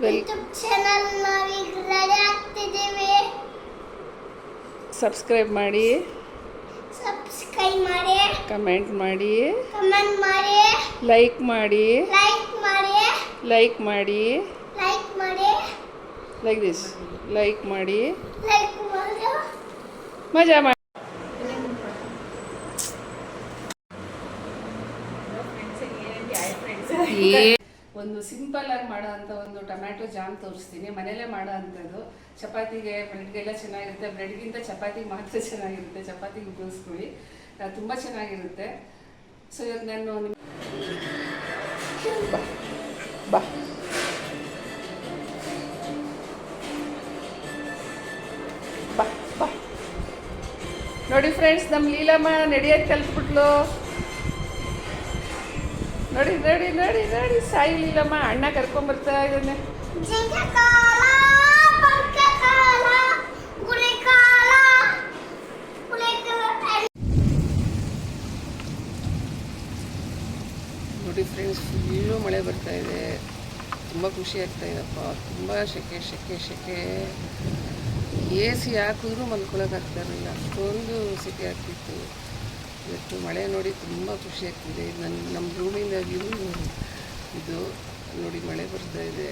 YouTube channel ನಾವೀಗ ready ಆಗ್ತಿದ್ದೀವಿ. Subscribe ಮಾಡಿ, comment ಮಾಡಿ, ಲೈಕ್ ಮಾಡಿ, ಲೈಕ್ ದಿಸ್, ಲೈಕ್ ಮಾಡಿ, ಮಜಾ ಮಾಡಿ. ಒಂದು ಸಿಂಪಲ್ ಆಗಿ ಮಾಡೋ ಅಂಥ ಒಂದು ಟೊಮ್ಯಾಟೊ ಜಾಮ್ ತೋರಿಸ್ತೀನಿ. ಮನೇಲೇ ಮಾಡೋ ಅಂಥದ್ದು. ಚಪಾತಿಗೆ ಬ್ರೆಡ್ಗೆಲ್ಲ ಚೆನ್ನಾಗಿರುತ್ತೆ. ಬ್ರೆಡ್ಗಿಂತ ಚಪಾತಿಗೆ ಮಾತ್ರ ಚೆನ್ನಾಗಿರುತ್ತೆ. ಚಪಾತಿಗೆ ಉಪಯೋಗಿಸ್ಕೊಳ್ಳಿ, ತುಂಬ ಚೆನ್ನಾಗಿರುತ್ತೆ. ಸೊ ಇವಾಗ ನಾನು ಬಾ ಬಾ ಬಾ ನೋಡಿ ಫ್ರೆಂಡ್ಸ್, ನಮ್ಮ ಲೀಲಮ್ಮ ನಡೆಯೋದು ಕಲ್ತ್ಬಿಟ್ಲು. ನೋಡಿ ನೋಡಿ ನೋಡಿ ನೋಡಿ, ಸಾಯಿ ಲೀಲಮ್ಮ ಅಣ್ಣ ಕರ್ಕೊಂಬರ್ತಾ ಇದ್ದಾನೆ. ನೋಡಿ ಫ್ರೆಂಡ್ಸ್, ಫುಲ್ಲು ಮಳೆ ಬರ್ತಾ ಇದೆ. ತುಂಬ ಖುಷಿ ಆಗ್ತಾ ಇದೆಪ್ಪ. ತುಂಬ ಸೆಕೆ ಸೆಕೆ ಸೆಕೆ. ಎ ಸಿ ಹಾಕಿದ್ರೂ ಮಲ್ಕೊಳ್ಳೋಕ್ಕಾಗ್ತಾ ಇರಲಿಲ್ಲ, ಅಷ್ಟೊಂದು ಸೆಕೆ ಆಗ್ತಿತ್ತು. ಇವತ್ತು ಮಳೆ ನೋಡಿ ತುಂಬ ಖುಷಿ ಆಗ್ತಿದೆ. ನಮ್ಮ ರೂಮಿಂದ ವ್ಯೂ ಇದು ನೋಡಿ, ಮಳೆ ಬರ್ತಾ ಇದೆ.